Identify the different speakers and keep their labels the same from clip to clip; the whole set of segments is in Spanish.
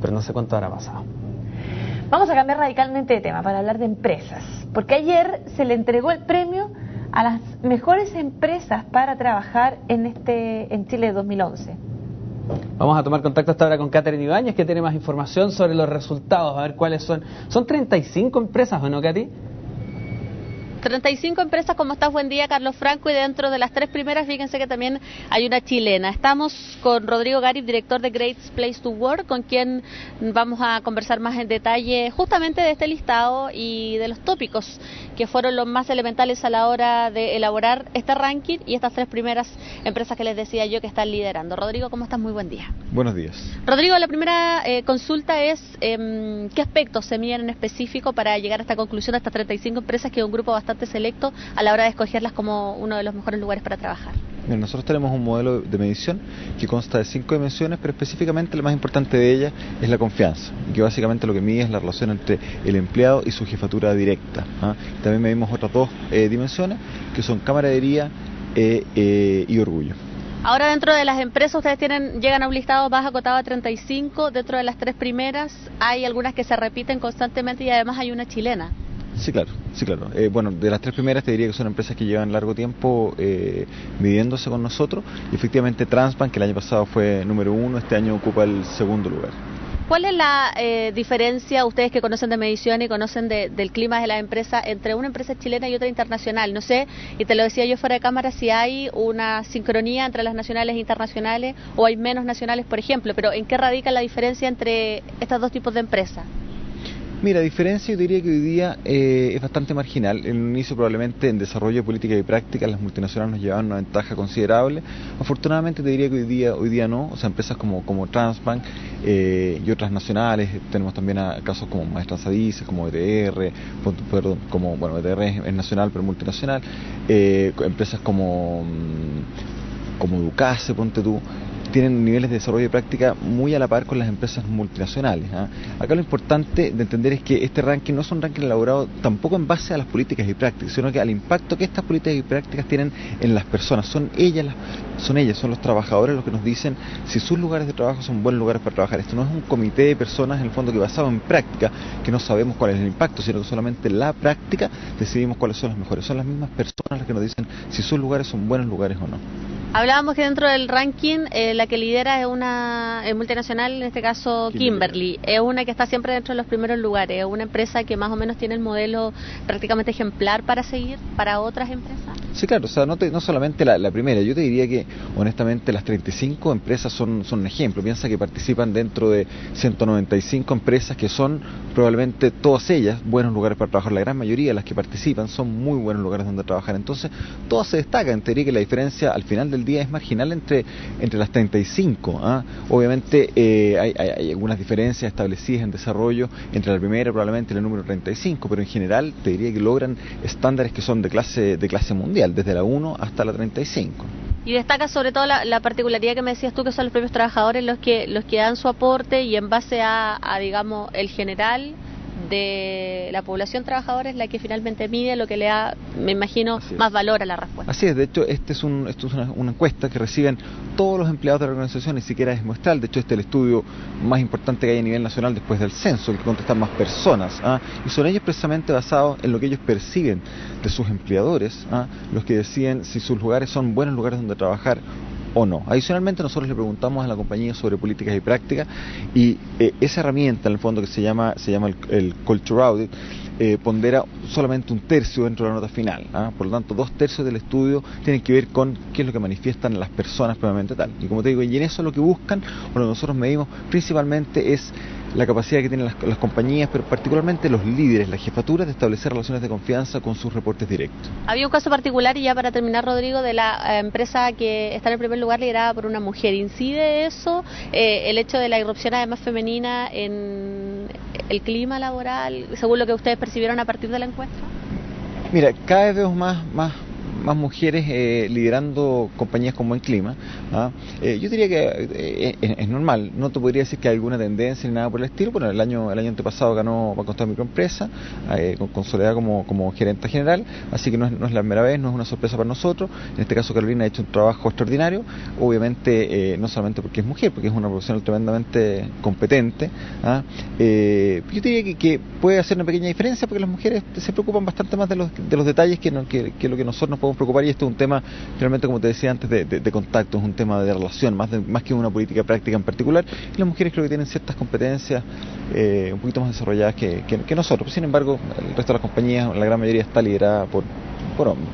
Speaker 1: pero no sé cuánto habrá pasado.
Speaker 2: Vamos a cambiar radicalmente de tema para hablar de empresas, porque ayer se le entregó el premio a las mejores empresas para trabajar en Chile 2011.
Speaker 1: Vamos a tomar contacto hasta ahora con Catherine Ibáñez, que tiene más información sobre los resultados, a ver cuáles son. Son 35 empresas, ¿o no, Katy?
Speaker 3: 35 empresas, como estás, buen día, Carlos Franco, y dentro de las 3 primeras, fíjense que también hay una chilena. Estamos con Rodrigo Garib, director de Great Place to Work, con quien vamos a conversar más en detalle justamente de este listado y de los tópicos que fueron los más elementales a la hora de elaborar este ranking y estas 3 primeras empresas que les decía yo que están liderando. Rodrigo, ¿cómo estás? Muy buen día.
Speaker 4: Buenos días.
Speaker 3: Rodrigo, la primera consulta es ¿qué aspectos se miden en específico para llegar a esta conclusión de estas 35 empresas, que es un grupo bastante selecto a la hora de escogerlas como uno de los mejores lugares para trabajar?
Speaker 4: Bien, nosotros tenemos un modelo de medición que consta de 5 dimensiones, pero específicamente la más importante de ellas es la confianza, y que básicamente lo que mide es la relación entre el empleado y su jefatura directa. También medimos otras 2 dimensiones, que son camaradería y orgullo.
Speaker 3: Ahora, dentro de las empresas ustedes llegan a un listado más acotado a 35, dentro de las 3 primeras hay algunas que se repiten constantemente y además hay una chilena.
Speaker 4: Sí, claro. Bueno, de las 3 primeras te diría que son empresas que llevan largo tiempo midiéndose con nosotros, y efectivamente Transbank, que el año pasado fue número 1, este año ocupa el 2º lugar.
Speaker 3: ¿Cuál es la diferencia, ustedes que conocen de medición y conocen del clima de la empresa, entre una empresa chilena y otra internacional? No sé, y te lo decía yo fuera de cámara, si hay una sincronía entre las nacionales e internacionales, o hay menos nacionales, por ejemplo, pero ¿en qué radica la diferencia entre estos 2 tipos de empresas?
Speaker 4: Mira, diferencia yo diría que hoy día es bastante marginal. En un inicio probablemente en desarrollo de políticas y prácticas las multinacionales nos llevaban una ventaja considerable. Afortunadamente te diría que hoy día no, o sea, empresas como Transbank y otras nacionales, tenemos también casos como Maestranza Dice, como ETR, bueno, ETR es nacional pero multinacional, empresas como Ducase, ponte tú, tienen niveles de desarrollo de práctica muy a la par con las empresas multinacionales. Acá lo importante de entender es que este ranking no es un ranking elaborado tampoco en base a las políticas y prácticas, sino que al impacto que estas políticas y prácticas tienen en las personas. Son los trabajadores los que nos dicen si sus lugares de trabajo son buenos lugares para trabajar. Esto no es un comité de personas en el fondo que basado en práctica, que no sabemos cuál es el impacto, sino que solamente la práctica decidimos cuáles son las mejores. Son las mismas personas las que nos dicen si sus lugares son buenos lugares o no.
Speaker 3: Hablábamos que dentro del ranking la que lidera es una multinacional, en este caso Kimberly. Es una que está siempre dentro de los primeros lugares. Es una empresa que más o menos tiene el modelo prácticamente ejemplar para seguir para otras empresas.
Speaker 4: Sí, claro, o sea, no solamente la primera. Yo te diría que honestamente las 35 empresas son un ejemplo. Piensa que participan dentro de 195 empresas que son probablemente todas ellas buenos lugares para trabajar. La gran mayoría de las que participan son muy buenos lugares donde trabajar. Entonces todas se destacan. Te diría que la diferencia al final del día es marginal entre las 35. Obviamente hay algunas diferencias establecidas en desarrollo entre la primera probablemente y el número 35, pero en general te diría que logran estándares que son de clase mundial, desde la 1 hasta la 35.
Speaker 3: Y destaca sobre todo la particularidad que me decías tú, que son los propios trabajadores los que dan su aporte, y en base a digamos, el general de la población trabajadora es la que finalmente mide lo que le da, me imagino, más valor a la respuesta.
Speaker 4: Así es, de hecho, esto es una encuesta que reciben todos los empleados de la organización, ni siquiera es muestral. De hecho, este es el estudio más importante que hay a nivel nacional después del censo, el que contestan más personas, y son ellos precisamente basados en lo que ellos perciben de sus empleadores, los que deciden si sus lugares son buenos lugares donde trabajar o no. Adicionalmente, nosotros le preguntamos a la compañía sobre políticas y prácticas, y esa herramienta, en el fondo, que se llama el Culture Audit, pondera solamente 1/3 dentro de la nota final. Por lo tanto, 2/3 del estudio tienen que ver con qué es lo que manifiestan las personas propiamente tal. Y como te digo, y en eso lo que buscan, o lo que nosotros medimos principalmente, es la capacidad que tienen las compañías, pero particularmente los líderes, las jefaturas, de establecer relaciones de confianza con sus reportes directos.
Speaker 3: Había un caso particular, y ya para terminar, Rodrigo, de la empresa que está en el primer lugar liderada por una mujer. ¿Incide eso, el hecho de la irrupción además femenina, en el clima laboral, según lo que ustedes percibieron a partir de la encuesta?
Speaker 4: Mira, cada vez vemos más más mujeres liderando compañías con buen clima. Yo diría que es normal, no te podría decir que hay alguna tendencia ni nada por el estilo. Bueno, el año antepasado ganó Banco Estado Microempresa, con Soledad como gerente general, así que no es la primera vez, no es una sorpresa para nosotros. En este caso Carolina ha hecho un trabajo extraordinario, obviamente no solamente porque es mujer, porque es una profesional tremendamente competente. Yo diría que puede hacer una pequeña diferencia, porque las mujeres se preocupan bastante más de los detalles que lo que nosotros nos podemos preocupar, y esto es un tema realmente, como te decía antes, de contacto, es un tema de relación, más que una política práctica en particular, y las mujeres creo que tienen ciertas competencias un poquito más desarrolladas que nosotros. Sin embargo, el resto de las compañías, la gran mayoría está liderada por hombres.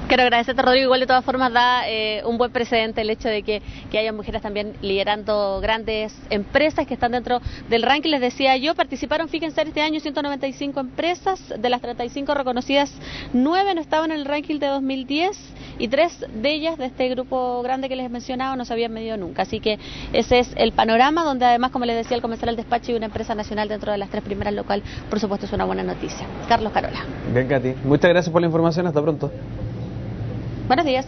Speaker 3: Quiero agradecerte, Rodrigo. Igual de todas formas da un buen precedente el hecho de que haya mujeres también liderando grandes empresas que están dentro del ranking. Les decía yo, participaron, fíjense, este año 195 empresas, de las 35 reconocidas, 9 no estaban en el ranking de 2010 y 3 de ellas de este grupo grande que les he mencionado no se habían medido nunca. Así que ese es el panorama, donde además, como les decía al comenzar el despacho, hay una empresa nacional dentro de las 3 primeras, lo cual por supuesto es una buena noticia. Carlos, Carola.
Speaker 1: Bien, Katy. Muchas gracias por la información. Hasta pronto.
Speaker 3: Buenos días.